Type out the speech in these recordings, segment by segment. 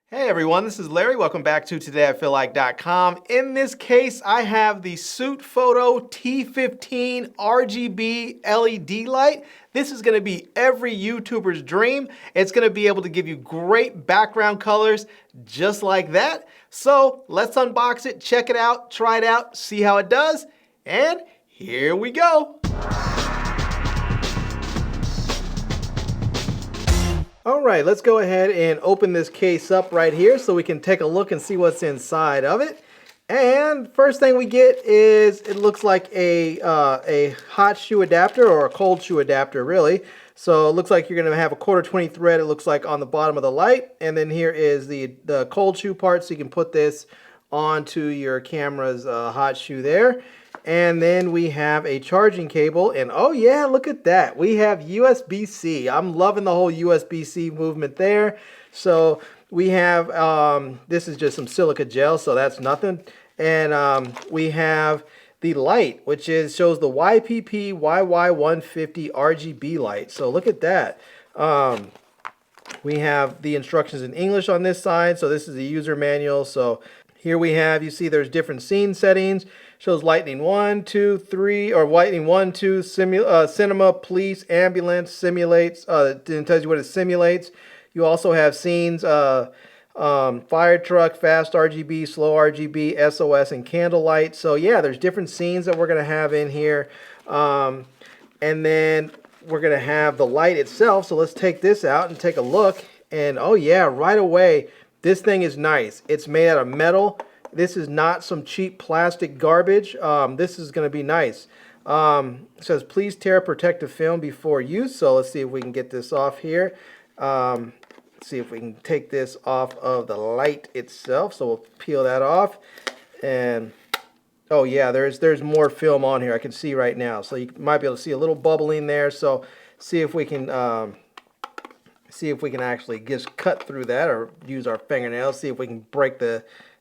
Hey everyone, this is Larry. Welcome back to TodayIFeelLike.com. In this case, I have the Sutefoto T15 RGB LED light. This is going to be every YouTuber's dream. It's going to be able to give you great background colors just like that. So let's unbox it, check it out, try it out, see how it does, and here we go. All right, let's go ahead and open this case up right here so we can take a look and see what's inside of it. And first thing we get is, it looks like a hot shoe adapter, or a cold shoe adapter really. So it looks like you're gonna have a 1/4 thread, it looks like, on the bottom of the light. And then here is the cold shoe part, so you can put this onto your camera's hot shoe there. And then we have a charging cable, and oh yeah, look at that. We have USB-C. I'm loving the whole USB-C movement there. So we have, this is just some silica gel, so that's nothing. And we have the light, which shows the YPP YY150 RGB light. So look at that. We have the instructions in English on this side, so this is the user manual. So here we have, you see there's different scene settings. Shows lightning 1, 2, 3, or lightning 1, 2, cinema, police, ambulance, simulates, it tells you what it simulates. You also have scenes, fire truck, fast RGB, slow RGB, SOS, and candlelight. So yeah, there's different scenes that we're going to have in here. And then we're going to have the light itself. So let's take this out and take a look. And oh yeah, right away, this thing is nice. It's made out of metal. This is not some cheap plastic garbage. This is going to be nice. It says, please tear protective film before use. So let's see if we can get this off here. Let's see if we can take this off of the light itself. So we'll peel that off. And oh yeah, there's more film on here. I can see right now. So you might be able to see a little bubbling there. So see if we can actually just cut through that, or use our fingernails. See if we can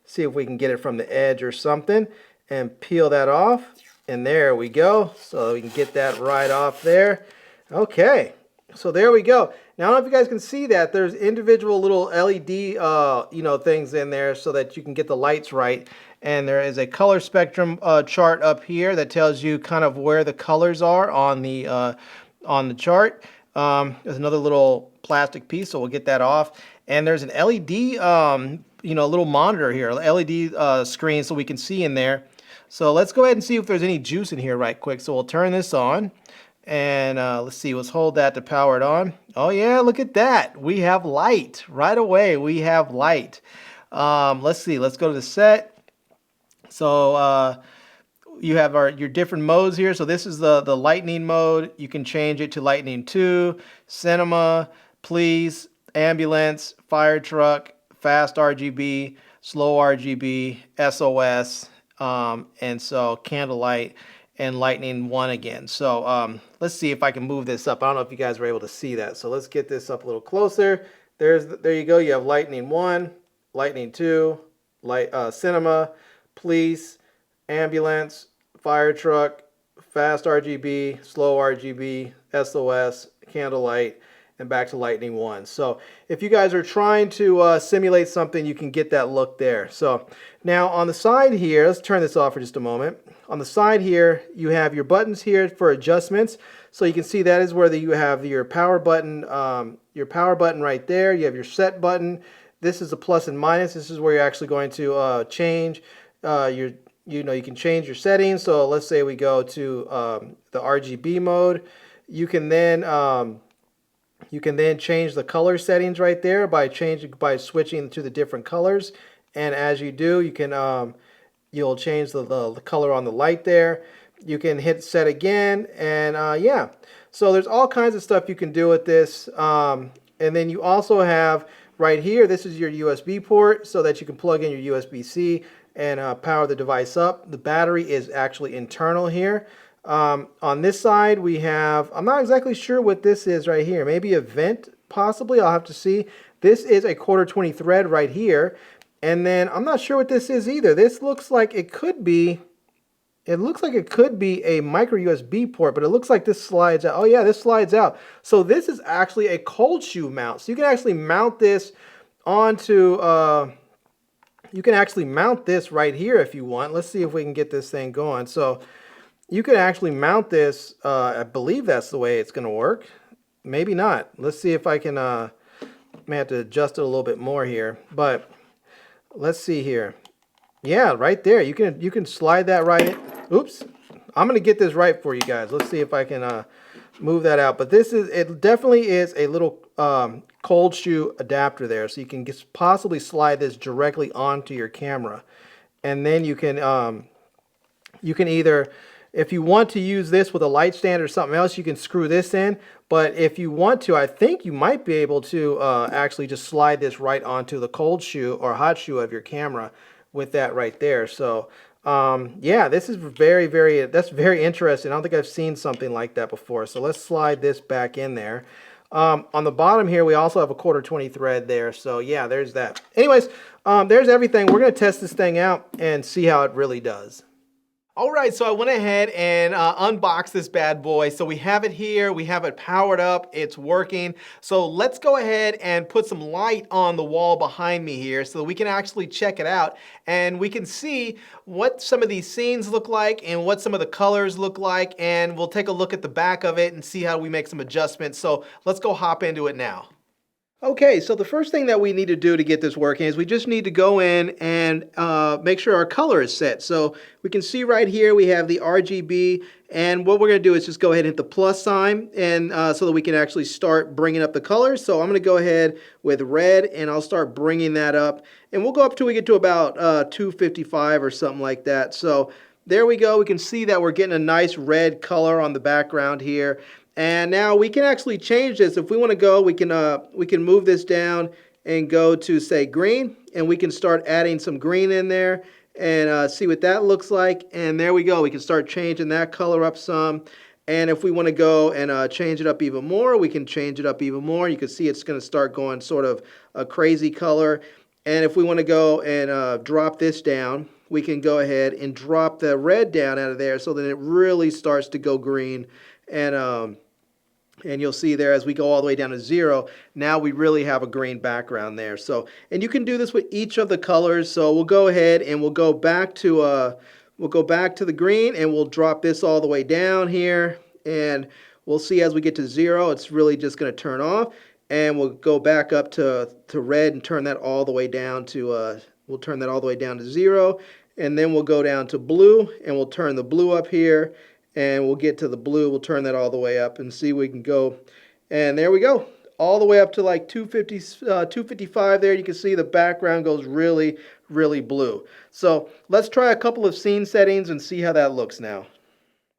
see if we can get it from the edge or something, and peel that off. And there we go. So we can get that right off there. Okay, so there we go. Now I don't know if you guys can see that there's individual little LED things in there so that you can get the lights right. And there is a color spectrum chart up here that tells you kind of where the colors are on the chart. There's another little plastic piece, so we'll get that off. And there's an LED little monitor here, LED screen, so we can see in there. So let's go ahead and see if there's any juice in here right quick. So we'll turn this on, and let's see, let's hold that to power it on. Oh yeah, look at that. We have light right away. We have light. Let's see, let's go to the set. So you have your different modes here. So this is the lightning mode. You can change it to lightning 2, cinema, police, ambulance, fire truck, fast RGB, slow RGB, SOS, and so candlelight, and lightning 1 again. So let's see if I can move this up. I don't know if you guys were able to see that. So let's get this up a little closer. There you go. You have lightning 1, lightning 2, cinema, police, ambulance, fire truck, fast RGB, slow RGB, SOS, candlelight, and back to lightning 1. So if you guys are trying to simulate something, you can get that look there. So now on the side here, let's turn this off for just a moment. On the side here, you have your buttons here for adjustments. So you can see that is where you have your power button right there. You have your set button. This is the plus and minus. This is where you're actually going to change you can change your settings. So let's say we go to the RGB mode. You can then change the color settings right there by switching to the different colors. And as you do, you can you'll change the color on the light there. You can hit set again, and yeah. So there's all kinds of stuff you can do with this. And then you also have right here, this is your USB port, so that you can plug in your USB-C and power the device up. The battery is actually internal here. On this side we have, I'm not exactly sure what this is right here, maybe a vent possibly, I'll have to see. This is a 1/4 thread right here, and then I'm not sure what this is either. This looks like it could be a micro USB port, but it looks like this slides out. Oh yeah, this slides out. So this is actually a cold shoe mount, so you can actually mount this onto, you can actually mount this right here if you want. Let's see if we can get this thing going. So you can actually mount this, I believe that's the way it's going to work. Maybe not. Let's see if I can, may have to adjust it a little bit more here, but let's see here. Yeah, right there. You can slide that right in. Oops. I'm going to get this right for you guys. Let's see if I can move that out. But it definitely is a little cold shoe adapter there. So you can possibly slide this directly onto your camera. And then you can either, if you want to use this with a light stand or something else, you can screw this in. But if you want to, I think you might be able to actually just slide this right onto the cold shoe or hot shoe of your camera with that right there. So yeah, this is that's very interesting. I don't think I've seen something like that before. So let's slide this back in there. On the bottom here, we also have a 1/4 thread there. So yeah, there's that. Anyways, there's everything. We're going to test this thing out and see how it really does. All right, so I went ahead and unboxed this bad boy. So we have it here, we have it powered up, it's working. So let's go ahead and put some light on the wall behind me here so that we can actually check it out and we can see what some of these scenes look like and what some of the colors look like, and we'll take a look at the back of it and see how we make some adjustments. So let's go hop into it now. Okay, so the first thing that we need to do to get this working is we just need to go in and make sure our color is set. So we can see right here we have the RGB, and what we're going to do is just go ahead and hit the plus sign, and so that we can actually start bringing up the colors. So I'm going to go ahead with red, and I'll start bringing that up, and we'll go up till we get to about 255 or something like that. So there we go. We can see that we're getting a nice red color on the background here. And now we can actually change this. If we want to go, we can move this down and go to, say, green, and we can start adding some green in there and see what that looks like. And there we go. We can start changing that color up some. And if we want to go and change it up even more, we can change it up even more. You can see it's going to start going sort of a crazy color. And if we want to go and drop this down, we can go ahead and drop the red down out of there so that it really starts to go green. And you'll see there as we go all the way down to 0, now we really have a green background there. So, and you can do this with each of the colors. So we'll go ahead and we'll go back to the green, and we'll drop this all the way down here, and we'll see as we get to 0, it's really just going to turn off, and we'll go back up to red and turn that all the way down to we'll turn that all the way down to 0, and then we'll go down to blue, and we'll turn the blue up here. And we'll get to the blue, we'll turn that all the way up and see we can go. And there we go, all the way up to like 255 there. You can see the background goes really, really blue. So let's try a couple of scene settings and see how that looks now.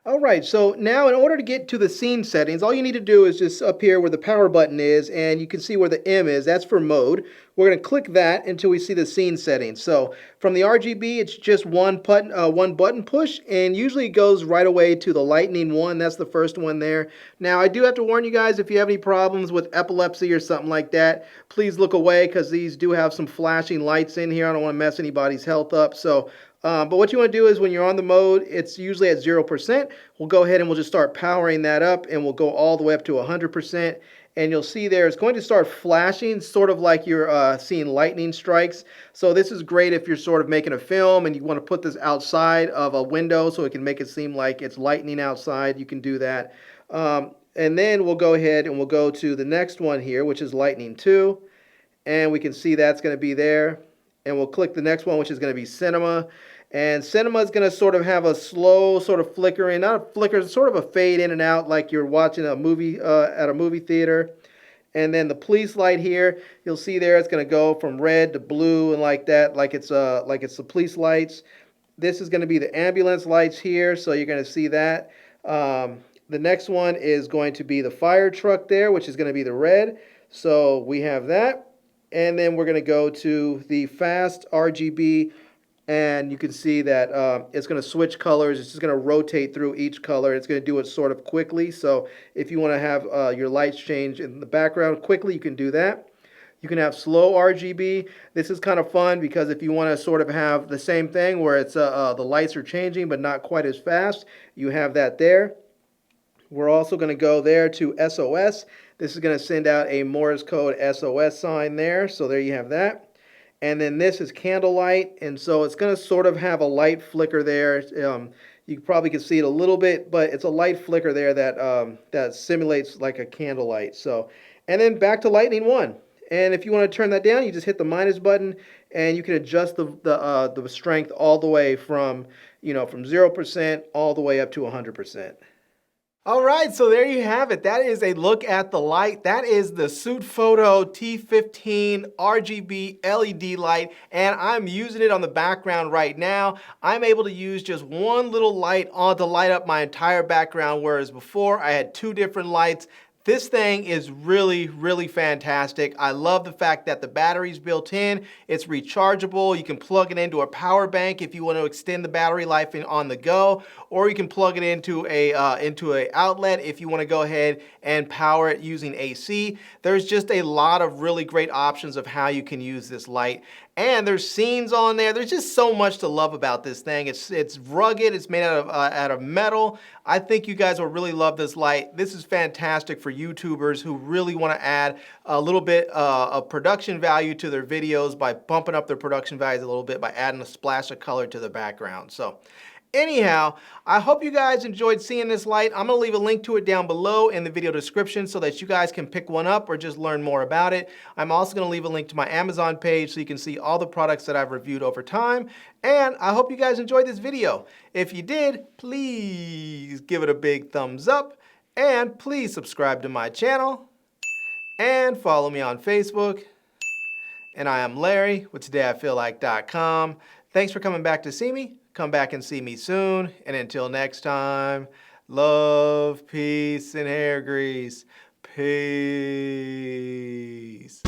All right, so now in order to get to the scene settings, all you need to do is just up here where the power button is, and you can see where the M is, that's for mode. We're going to click that until we see the scene settings. So from the RGB, it's just one button push, and usually it goes right away to the lightning one. That's the first one there. Now, I do have to warn you guys, if you have any problems with epilepsy or something like that, please look away, because these do have some flashing lights in here. I don't want to mess anybody's health up. So but what you want to do is when you're on the mode, it's usually at 0%. We'll go ahead and we'll just start powering that up, and we'll go all the way up to 100%. And you'll see there it's going to start flashing, sort of like you're seeing lightning strikes. So this is great if you're sort of making a film and you want to put this outside of a window so it can make it seem like it's lightning outside. You can do that. And then we'll go ahead and we'll go to the next one here, which is lightning 2. And we can see that's going to be there. And we'll click the next one, which is going to be cinema. And cinema is going to sort of have a slow sort of flickering, not a flicker, sort of a fade in and out like you're watching a movie at a movie theater. And then the police light here, you'll see there it's going to go from red to blue and like that, like it's the police lights. This is going to be the ambulance lights here, so you're going to see that. The next one is going to be the fire truck there, which is going to be the red. So we have that. And then we're going to go to the fast RGB, and you can see that it's going to switch colors. It's just going to rotate through each color. It's going to do it sort of quickly. So if you want to have your lights change in the background quickly, you can do that. You can have slow RGB. This is kind of fun because if you want to sort of have the same thing where it's the lights are changing but not quite as fast, you have that there. We're also going to go there to SOS. This is going to send out a Morse code SOS sign there. So there you have that. And then this is candlelight. And so it's going to sort of have a light flicker there. You probably can see it a little bit, but it's a light flicker there that, that simulates like a candlelight. So, and then back to Lightning 1. And if you want to turn that down, you just hit the minus button and you can adjust the strength all the way from, from 0% all the way up to 100%. All right, so there you have it. That is a look at the light. That is the Sutefoto T15 RGB LED light, and I'm using it on the background right now. I'm able to use just one little light to light up my entire background, whereas before I had two different lights. This thing is really, really fantastic. I love the fact that the battery's built in. It's rechargeable. You can plug it into a power bank if you want to extend the battery life on the go, or you can plug it into a outlet if you want to go ahead and power it using AC. There's just a lot of really great options of how you can use this light. And there's scenes on there. There's just so much to love about this thing. It's rugged. It's made out of metal. I think you guys will really love this light. This is fantastic for YouTubers who really want to add a little bit of production value to their videos by bumping up their production values a little bit by adding a splash of color to the background. So anyhow, I hope you guys enjoyed seeing this light. I'm going to leave a link to it down below in the video description so that you guys can pick one up or just learn more about it. I'm also going to leave a link to my Amazon page so you can see all the products that I've reviewed over time. And I hope you guys enjoyed this video. If you did, please give it a big thumbs up and please subscribe to my channel and follow me on Facebook. And I am Larry with TodayIFeelLike.com. Thanks for coming back to see me. Come back and see me soon. And until next time, love, peace, and hair grease. Peace.